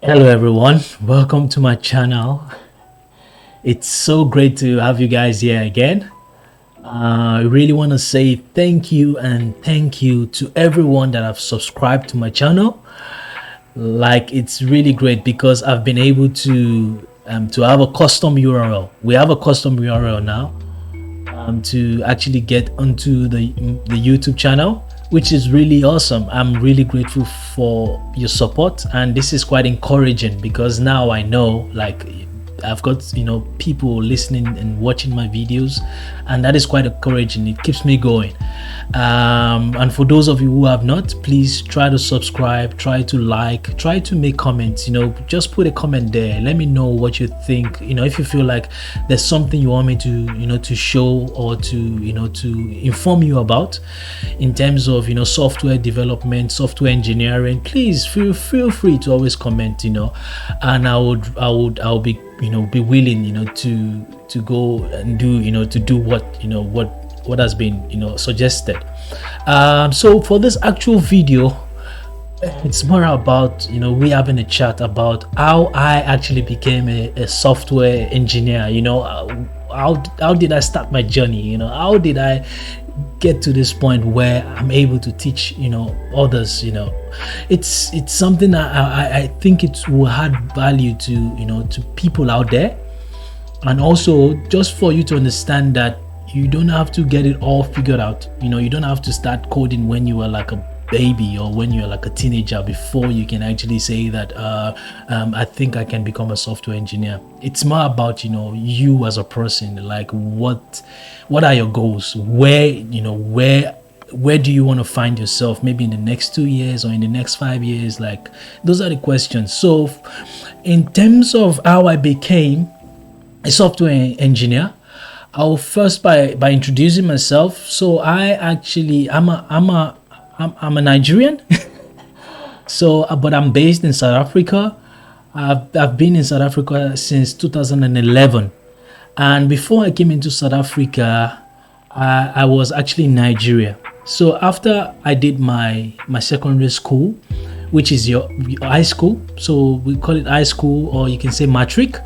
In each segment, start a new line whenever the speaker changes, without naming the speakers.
Hello everyone, welcome to my channel. It's so great to have you guys here again. I really want to say thank you and thank you to everyone that have subscribed to my channel. Like, it's really great because I've been able to have a custom URL. We have a custom URL now to actually get onto the YouTube channel, which is really awesome. I'm really grateful for your support, and this is quite encouraging because now I know, like, I've got people listening and watching my videos, and that is quite encouraging. It keeps me going. And for those of you who have not, please try to subscribe, try to like, try to make comments. Just put a comment there. Let me know what you think. If you feel like there's something you want me to to show or to inform you about in terms of software development, software engineering, please feel free to always comment. And I'll be be willing to go and do what has been suggested. So for this actual video, it's more about we having a chat about how I actually became a software engineer. How did I start my journey? How did I get to this point where I'm able to teach others. It's something that I think it will add value to people out there, and also just for you to understand that you don't have to get it all figured out. You don't have to start coding when you were like a baby or when you're like a teenager before you can actually say that I think I can become a software engineer. It's more about you as a person. Like, what are your goals? Where do you want to find yourself, maybe in the next 2 years or in the next 5 years? Like, those are the questions. So in terms of how I became a software engineer, I'll first by introducing myself. So I'm a Nigerian. So but I'm based in South Africa. I've been in South Africa since 2011, and before I came into South Africa, I was actually in Nigeria. So after I did my secondary school, which is your high school, so we call it high school, or you can say matric.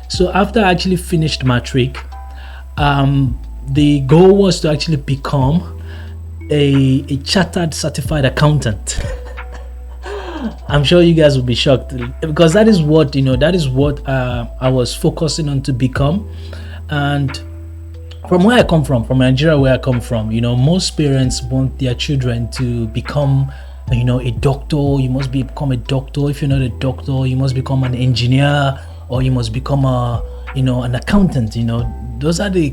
So after I actually finished matric, the goal was to actually become a chartered certified accountant. I'm sure you guys will be shocked because that is what I was focusing on to become. And from where I come from Nigeria, where I come from, most parents want their children to become a doctor. You must become a doctor. If you're not a doctor, you must become an engineer, or you must become an accountant. Those are the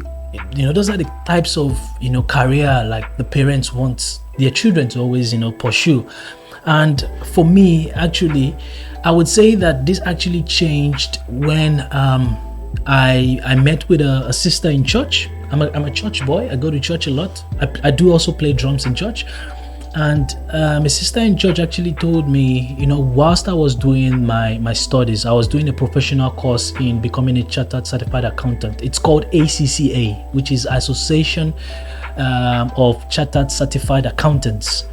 types of career like the parents want their children to always pursue. And for me, actually, I would say that this actually changed when I met with a sister in church. I'm a church boy. I go to church a lot. I do also play drums in church. And my sister in church actually told me, whilst I was doing my studies, I was doing a professional course in becoming a chartered certified accountant. It's called ACCA, which is Association of Chartered Certified Accountants.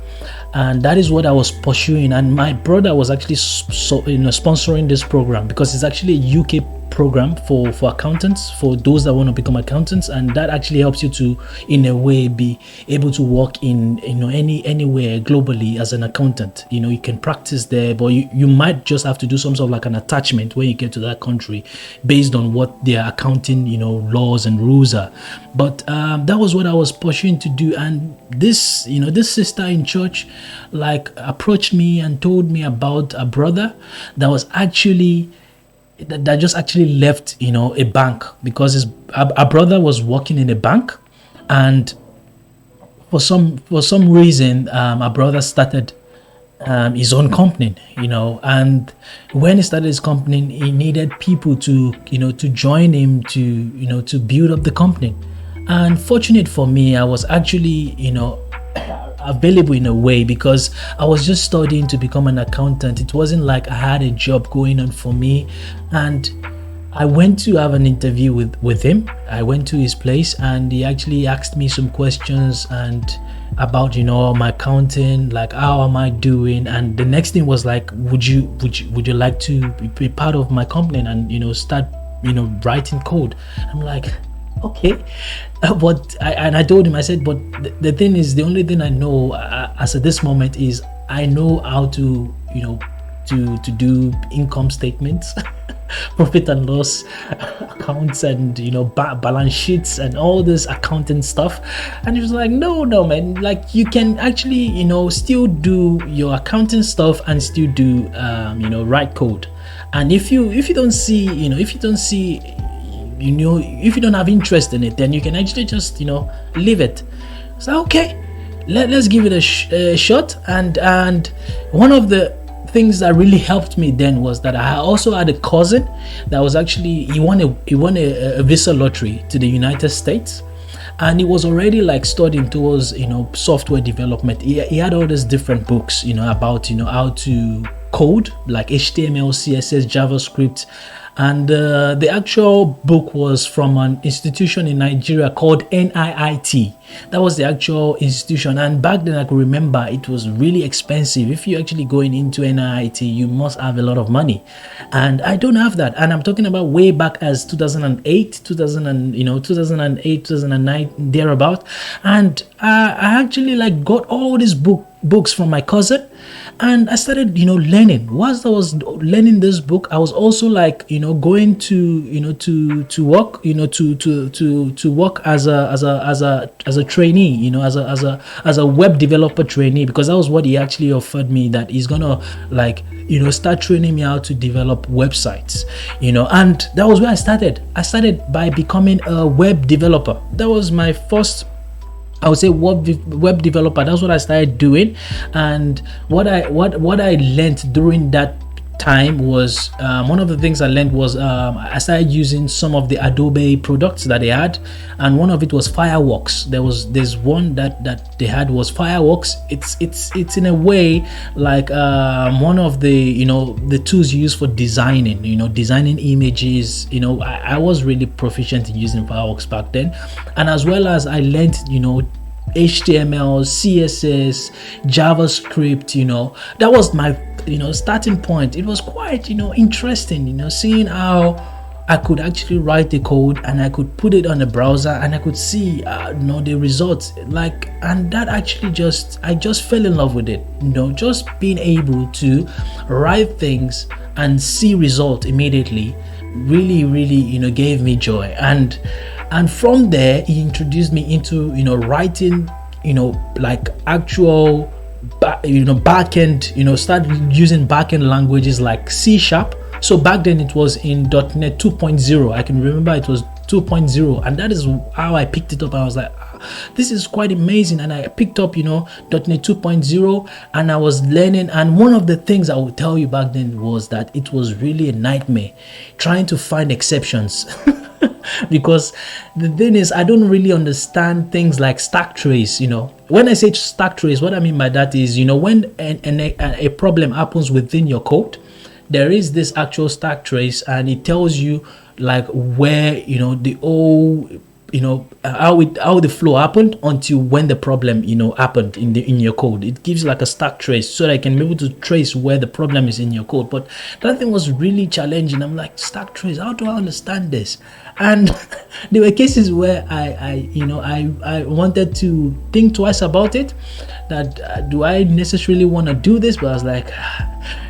And that is what I was pursuing. And my brother was actually sponsoring this program because it's actually a UK program for accountants, for those that want to become accountants, and that actually helps you to, in a way, be able to work in anywhere globally as an accountant. You can practice there, but you might just have to do some sort of like an attachment when you get to that country based on what their accounting laws and rules are. But that was what I was pursuing to do. And this sister in church like approached me and told me about a brother that was actually that just actually left a bank, because our brother was working in a bank, and for some reason our brother started his own company, and when he started his company, he needed people to to join him to build up the company. And fortunate for me, I was actually available in a way, because I was just studying to become an accountant. It wasn't like I had a job going on for me, and I went to have an interview with him. I went to his place and he actually asked me some questions and about my accounting, like how am I doing. And the next thing was like, would you like to be part of my company and start writing code. I'm like, okay. But I told him, I said, but the thing is, the only thing I know as at this moment is I know how to to do income statements, profit and loss accounts, and balance sheets and all this accounting stuff. And he was like, no man, like you can actually still do your accounting stuff and still do write code. And if you don't see if you don't have interest in it, then you can actually just leave it. So okay, let's give it a shot. And one of the things that really helped me then was that I also had a cousin that was actually he won a visa lottery to the United States, and he was already like studying towards software development. He had all these different books about how to code, like HTML, CSS, JavaScript. And the actual book was from an institution in Nigeria called NIIT. That was the actual institution. And back then I could remember it was really expensive. If you're actually going into NIIT, you must have a lot of money. And I don't have that. And I'm talking about way back as 2008, 2009, thereabout. And I actually like got all these books from my cousin. And I started learning. Whilst I was learning this book, I was also like going to work to work as a trainee, as a web developer trainee, because that was what he actually offered me, that he's gonna start training me how to develop websites, and that was where I started by becoming a web developer. That was my first, I would say, web developer. That's what I started doing. And what I learned during that time was one of the things I learned was I started using some of the Adobe products that they had, and one of it was Fireworks. There's one that they had was Fireworks. It's in a way like one of the the tools you use for designing designing images. I was really proficient in using Fireworks back then, and as well as I learned HTML, CSS, JavaScript. That was my starting point. It was quite interesting interesting, seeing how I could actually write the code and I could put it on the browser and I could see the results, and that actually I just fell in love with it. Just being able to write things and see result immediately really gave me joy. And from there he introduced me into writing like actual backend, start using backend languages like C#. So back then it was in .NET 2.0. I can remember it was 2.0, and that is how I picked it up. I was like, this is quite amazing. And I picked up .NET 2.0 and I was learning. And one of the things I would tell you back then was that it was really a nightmare trying to find exceptions. Because the thing is, I don't really understand things like stack trace. When I say stack trace, what I mean by that is when a problem happens within your code, there is this actual stack trace, and it tells you like where the whole how the flow happened until when the problem happened in your code. It gives like a stack trace so that I can be able to trace where the problem is in your code. But that thing was really challenging. I'm like, stack trace, how do I understand this? And there were cases where I wanted to think twice about it, that do I necessarily want to do this? But I was like,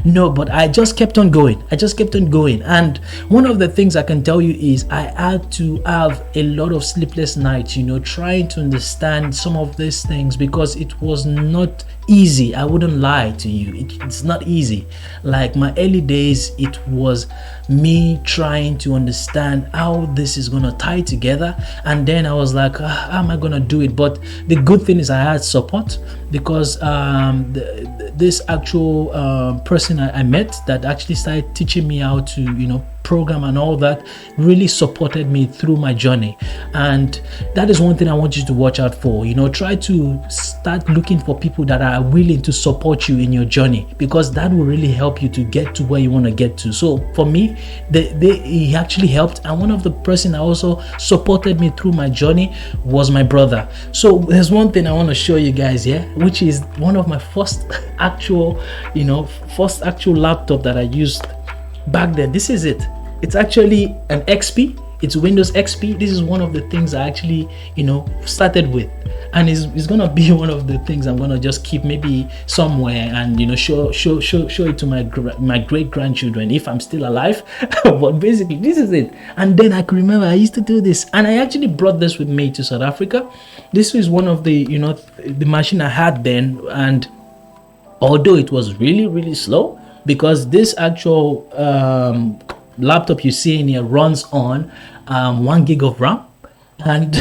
no. But I just kept on going. And one of the things I can tell you is I had to have a lot of sleepless nights trying to understand some of these things, because it was not easy. I wouldn't lie to you, it's not easy. Like my early days, it was me trying to understand how this is gonna tie together, and then I was like, how am I gonna do it? But the good thing is I had support, because this actual person I met that actually started teaching me how to program and all that really supported me through my journey. And that is one thing I want you to watch out for. Try to start looking for people that are willing to support you in your journey, because that will really help you to get to where you want to get to. So for me, he actually helped, and one of the person that also supported me through my journey was my brother. So there's one thing I want to show you guys here, which is one of my first actual laptop that I used back then. This is it. It's actually an XP. It's Windows XP. This is one of the things I actually started with, and it's gonna be one of the things I'm gonna just keep maybe somewhere and show it to my great grandchildren if I'm still alive. But basically this is it. And then I can remember I used to do this, and I actually brought this with me to South Africa. This is one of the the machine I had then, and although it was really, really slow, because this actual laptop you see in here runs on 1 gig of RAM, and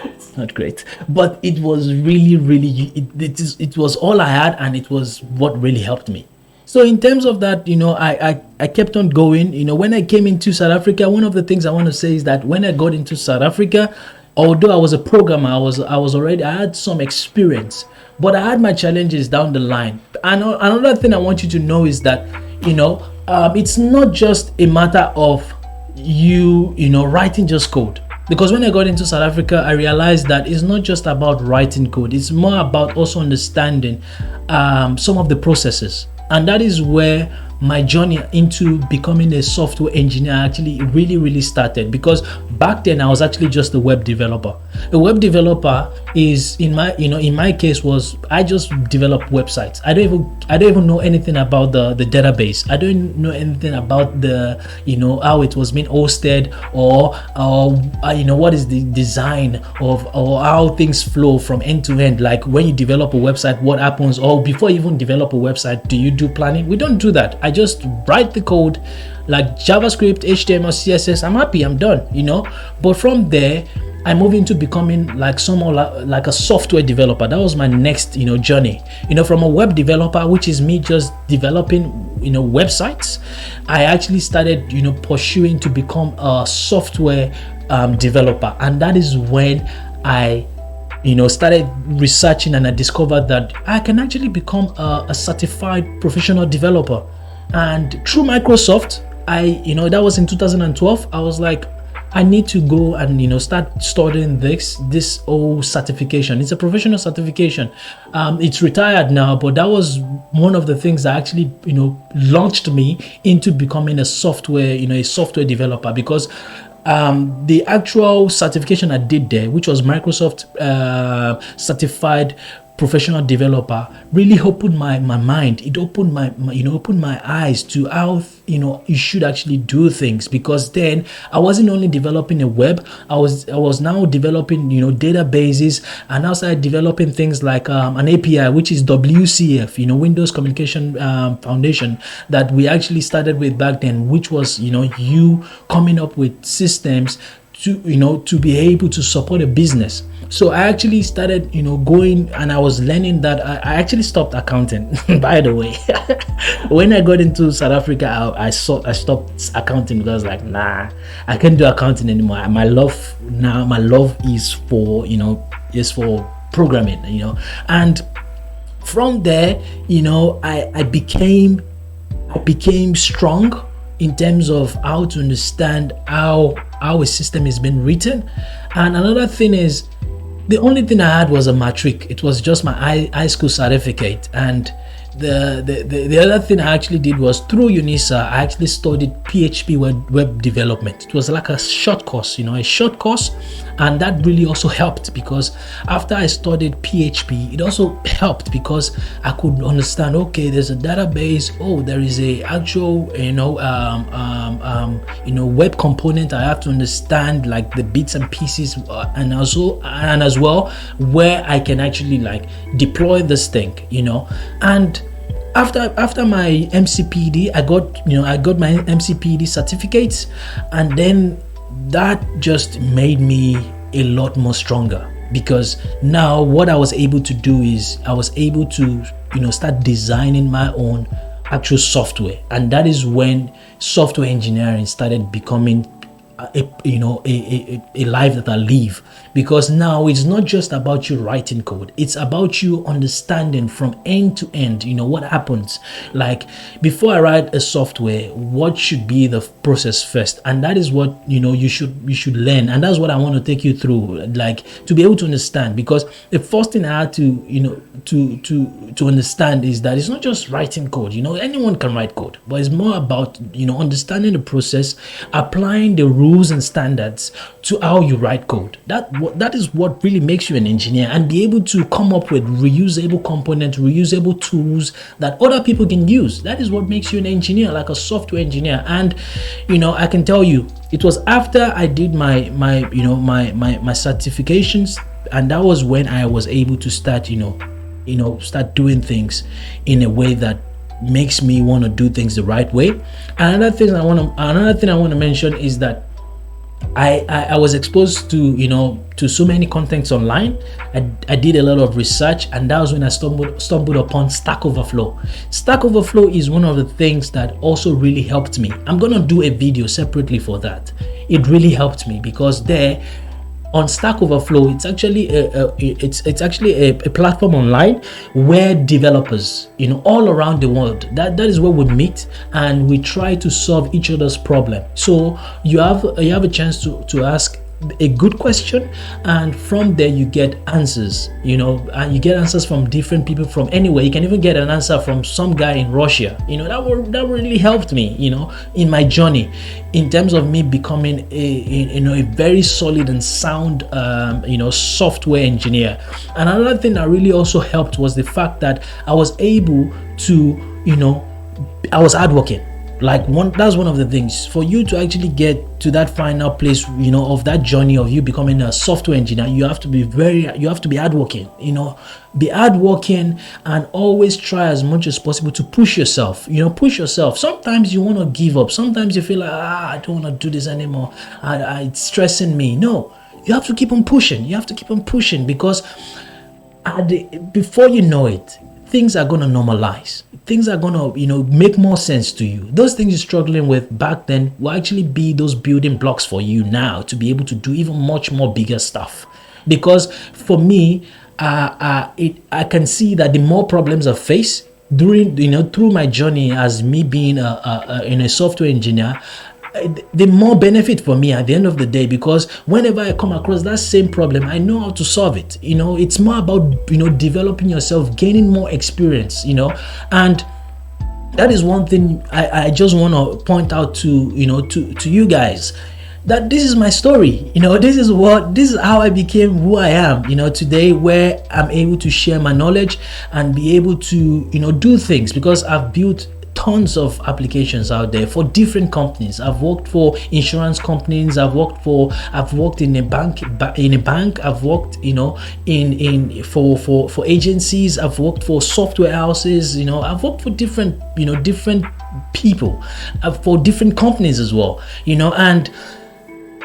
it's not great, but it was really, really, it was all I had, and it was what really helped me. So in terms of that, I kept on going. When I came into South Africa, one of the things I want to say is that when I got into South Africa, although I was a programmer, I had some experience, but I had my challenges down the line. And another thing I want you to know is that it's not just a matter of you writing just code. Because when I got into South Africa, I realized that it's not just about writing code. It's more about also understanding some of the processes. And that is where my journey into becoming a software engineer actually really, really started. Because back then I was actually just a web developer. A web developer is in my case was I just develop websites. I don't even know anything about the database. I don't know anything about the how it was being hosted, or what is the design of, or how things flow from end to end. Like when you develop a website, what happens, or before you even develop a website, do you do planning? We don't do that. I just write the code like JavaScript, HTML, CSS. I'm happy, I'm done, But from there, I moved into becoming like a software developer. That was my next, journey. From a web developer, which is me just developing, websites, I actually started, pursuing to become a software developer, and that is when I started researching, and I discovered that I can actually become a certified professional developer. And through Microsoft, that was in 2012, I was like, I need to go and start studying this whole certification. It's a professional certification. It's retired now, but that was one of the things that actually launched me into becoming a software developer, because the actual certification I did there, which was Microsoft certified professional developer, really opened my mind. It opened my eyes to how you should actually do things, because then I wasn't only developing a web, I was now developing databases, and now started developing things like an API, which is WCF, Windows Communication Foundation, that we actually started with back then, which was you coming up with systems to be able to support a business. So I actually started going, and I was learning that. I actually stopped accounting by the way. When I got into South Africa, I stopped accounting, because like, nah, I can't do accounting anymore. My love is for programming, and from there, I became strong in terms of how to understand how a system is being written. And another thing is, the only thing I had was a matric. It was just my high school certificate. And the other thing I actually did was, through UNISA, I actually studied PHP web development. It was like a short course, and that really also helped, because after I studied PHP, it also helped because I could understand, okay, there's a database, there is a actual web component. I have to understand like the bits and pieces, and as well where I can actually like deploy this thing, and after my MCPD, I got my MCPD certificates, and then that just made me a lot more stronger, because now what I was able to do is I was able to start designing my own actual software, and that is when software engineering started becoming a life that I live, because now it's not just about you writing code, it's about you understanding from end to end, what happens. Like, before I write a software, what should be the process first? And that is what you should learn, and that's what I want to take you through, like, to be able to understand. Because the first thing I had to to understand is that it's not just writing code. Anyone can write code, but it's more about understanding the process, applying the rules and standards to how you write code. That is what really makes you an engineer, and be able to come up with reusable components, reusable tools that other people can use. That is what makes you an engineer, like a software engineer. And I can tell you, it was after I did my certifications, and that was when I was able to start start doing things in a way that makes me want to do things the right way. Another thing I want to mention is that I was exposed to so many contents online. I did a lot of research, and that was when I stumbled upon Stack Overflow. Stack Overflow is one of the things that also really helped me. I'm gonna do a video separately for that. It really helped me, because there on Stack Overflow, it's actually a platform online where developers all around the world, that is where we meet, and we try to solve each other's problem. So you have a chance to ask a good question, and from there you get answers, and you get answers from different people from anywhere. You can even get an answer from some guy in Russia. That really helped me in my journey, in terms of me becoming a very solid and sound software engineer. And another thing that really also helped was the fact that I was able to I was hardworking. That's one of the things. For you to actually get to that final place, of that journey of you becoming a software engineer, you have to be hardworking. Be hardworking, and always try as much as possible to push yourself. Push yourself. Sometimes you want to give up. Sometimes you feel like, I don't want to do this anymore. It's stressing me. No, you have to keep on pushing. Because before you know it, things are going to normalize. Things are going to, make more sense to you. Those things you're struggling with back then will actually be those building blocks for you now to be able to do even much more bigger stuff. Because for me, I can see that the more problems I face through my journey as me being a software engineer, the more benefit for me at the end of the day, because whenever I come across that same problem, I know how to solve it. It's more about developing yourself, gaining more experience, and that is one thing I just want to point out to you guys, that this is my story. This is how I became who I am today, where I'm able to share my knowledge and be able to do things, because I've built tons of applications out there for different companies. I've worked for insurance companies. I've worked in a bank. I've worked for agencies. I've worked for software houses. I've worked for different people, for different companies as well. And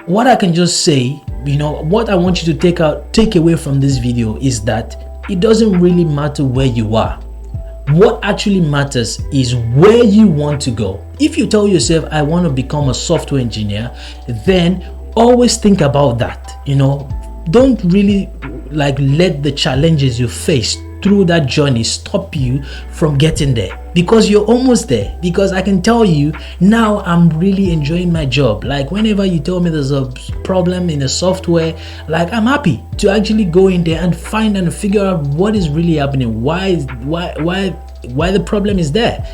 what I can just say, what I want you to take away from this video is that it doesn't really matter where you are. What actually matters is where you want to go. If you tell yourself, I want to become a software engineer, then always think about that. Don't really let the challenges you face through that journey stop you from getting there, because you're almost there. Because I can tell you now, I'm really enjoying my job. Whenever you tell me there's a problem in a software, I'm happy to actually go in there and find and figure out what is really happening, why the problem is there.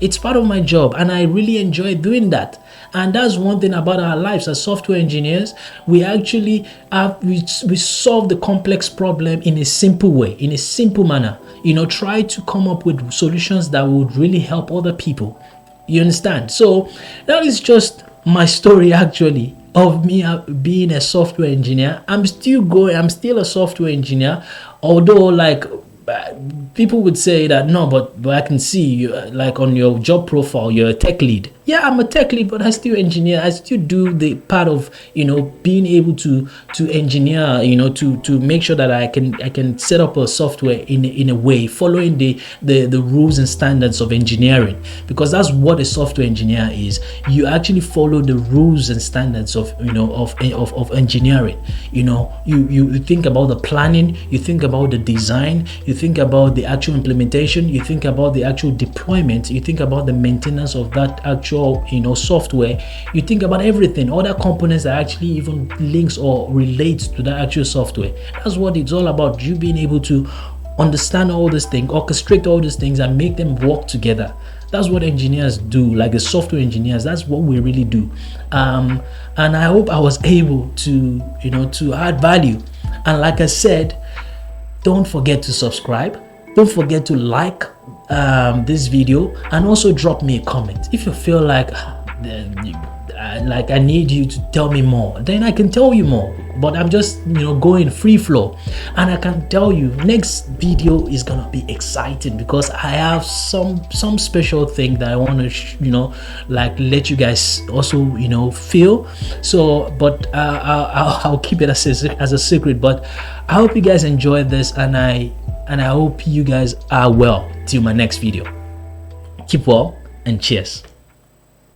It's part of my job, and I really enjoy doing that. And that's one thing about our lives as software engineers. We actually we solve the complex problem in a simple way, in a simple manner. Try to come up with solutions that would really help other people. You understand? So that is just my story, actually, of me being a software engineer. I'm still a software engineer, although people would say that no, but I can see you, on your job profile, you're a tech lead. yeah, I'm a tech lead, but I still engineer. I still do the part of, being able to engineer, to make sure that I can set up a software in a way following the rules and standards of engineering, because that's what a software engineer is. You actually follow the rules and standards of of engineering. You think about the planning, you think about the design, you think about the actual implementation, you think about the actual deployment, you think about the maintenance of that actual software, you think about everything, other components that actually even links or relates to that actual software. That's what it's all about, you being able to understand all these things, orchestrate all these things, and make them work together. That's what engineers do, like the software engineers. That's what we really do. And I hope I was able to to add value. And like I said, don't forget to subscribe, don't forget to like this video, and also drop me a comment if you feel like I need you to tell me more. Then I can tell you more, but I'm just going free flow. And I can tell you, next video is gonna be exciting, because I have some special thing that I want to let you guys also feel. So but I'll keep it as a secret. But I hope you guys enjoyed this, and I hope you guys are well till my next video. Keep well, and cheers.